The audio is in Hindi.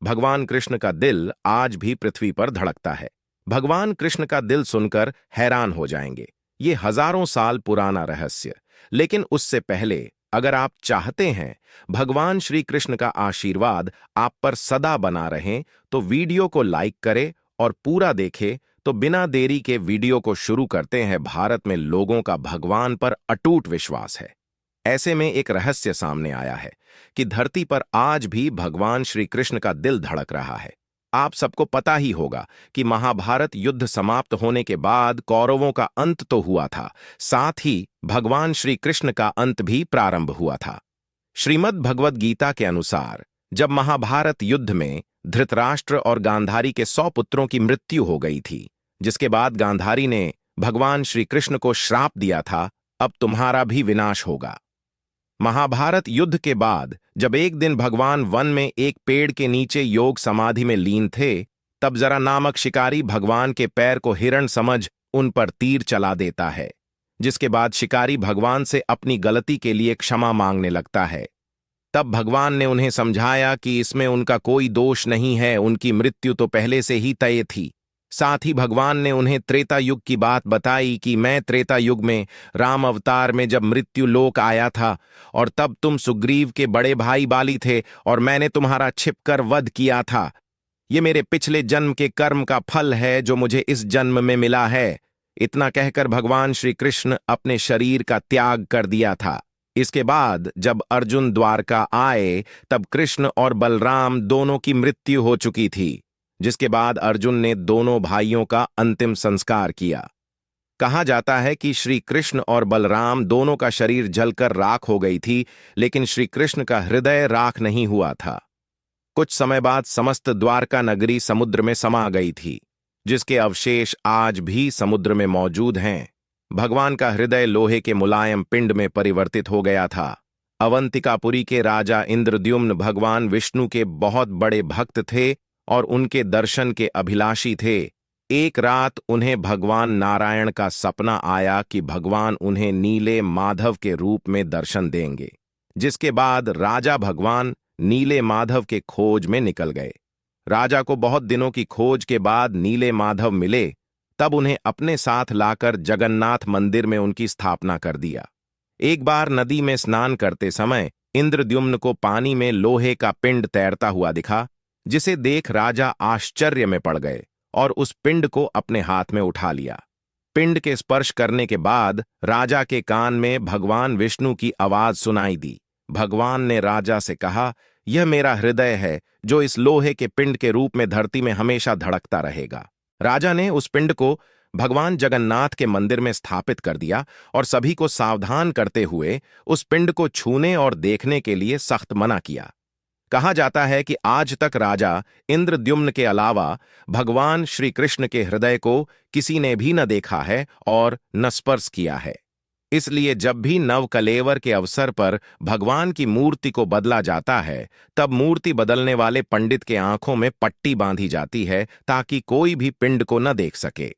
भगवान कृष्ण का दिल आज भी पृथ्वी पर धड़कता है। भगवान कृष्ण का दिल सुनकर हैरान हो जाएंगे। ये हजारों साल पुराना रहस्य। लेकिन उससे पहले, अगर आप चाहते हैं भगवान श्री कृष्ण का आशीर्वाद आप पर सदा बना रहे, तो वीडियो को लाइक करें और पूरा देखें। तो बिना देरी के वीडियो को शुरू करते हैं। भारत में लोगों का भगवान पर अटूट विश्वास है। ऐसे में एक रहस्य सामने आया है कि धरती पर आज भी भगवान श्री कृष्ण का दिल धड़क रहा है। आप सबको पता ही होगा कि महाभारत युद्ध समाप्त होने के बाद कौरवों का अंत तो हुआ था, साथ ही भगवान श्री कृष्ण का अंत भी प्रारंभ हुआ था। श्रीमद् भगवद गीता के अनुसार जब महाभारत युद्ध में धृतराष्ट्र और गांधारी के 100 पुत्रों की मृत्यु हो गई थी, जिसके बाद गांधारी ने भगवान श्री कृष्ण को श्राप दिया था, अब तुम्हारा भी विनाश होगा। महाभारत युद्ध के बाद जब एक दिन भगवान वन में एक पेड़ के नीचे योग समाधि में लीन थे, तब जरा नामक शिकारी भगवान के पैर को हिरण समझ उन पर तीर चला देता है, जिसके बाद शिकारी भगवान से अपनी गलती के लिए क्षमा मांगने लगता है। तब भगवान ने उन्हें समझाया कि इसमें उनका कोई दोष नहीं है, उनकी मृत्यु तो पहले से ही तय थी। साथ ही भगवान ने उन्हें त्रेता युग की बात बताई कि मैं त्रेता युग में राम अवतार में जब मृत्यु लोक आया था और तब तुम सुग्रीव के बड़े भाई बाली थे और मैंने तुम्हारा छिपकर वध किया था। ये मेरे पिछले जन्म के कर्म का फल है जो मुझे इस जन्म में मिला है। इतना कहकर भगवान श्री कृष्ण अपने शरीर का त्याग कर दिया था। इसके बाद जब अर्जुन द्वारका आए, तब कृष्ण और बलराम दोनों की मृत्यु हो चुकी थी, जिसके बाद अर्जुन ने दोनों भाइयों का अंतिम संस्कार किया। कहा जाता है कि श्री कृष्ण और बलराम दोनों का शरीर जलकर राख हो गई थी, लेकिन श्री कृष्ण का हृदय राख नहीं हुआ था। कुछ समय बाद समस्त द्वारका नगरी समुद्र में समा गई थी, जिसके अवशेष आज भी समुद्र में मौजूद हैं। भगवान का हृदय लोहे के मुलायम पिंड में परिवर्तित हो गया था। अवंतिकापुरी के राजा इंद्रद्युम्न भगवान विष्णु के बहुत बड़े भक्त थे और उनके दर्शन के अभिलाषी थे। एक रात उन्हें भगवान नारायण का सपना आया कि भगवान उन्हें नीले माधव के रूप में दर्शन देंगे, जिसके बाद राजा भगवान नीले माधव के खोज में निकल गए। राजा को बहुत दिनों की खोज के बाद नीले माधव मिले, तब उन्हें अपने साथ लाकर जगन्नाथ मंदिर में उनकी स्थापना कर दिया। एक बार नदी में स्नान करते समय इंद्रद्युम्न को पानी में लोहे का पिंड तैरता हुआ दिखा, जिसे देख राजा आश्चर्य में पड़ गए और उस पिंड को अपने हाथ में उठा लिया। पिंड के स्पर्श करने के बाद राजा के कान में भगवान विष्णु की आवाज सुनाई दी। भगवान ने राजा से कहा, यह मेरा हृदय है जो इस लोहे के पिंड के रूप में धरती में हमेशा धड़कता रहेगा। राजा ने उस पिंड को भगवान जगन्नाथ के मंदिर में स्थापित कर दिया और सभी को सावधान करते हुए उस पिंड को छूने और देखने के लिए सख्त मना किया। कहा जाता है कि आज तक राजा इंद्रद्युम्न के अलावा भगवान श्री कृष्ण के हृदय को किसी ने भी न देखा है और न स्पर्श किया है। इसलिए जब भी नवकलेवर के अवसर पर भगवान की मूर्ति को बदला जाता है, तब मूर्ति बदलने वाले पंडित के आंखों में पट्टी बांधी जाती है ताकि कोई भी पिंड को न देख सके।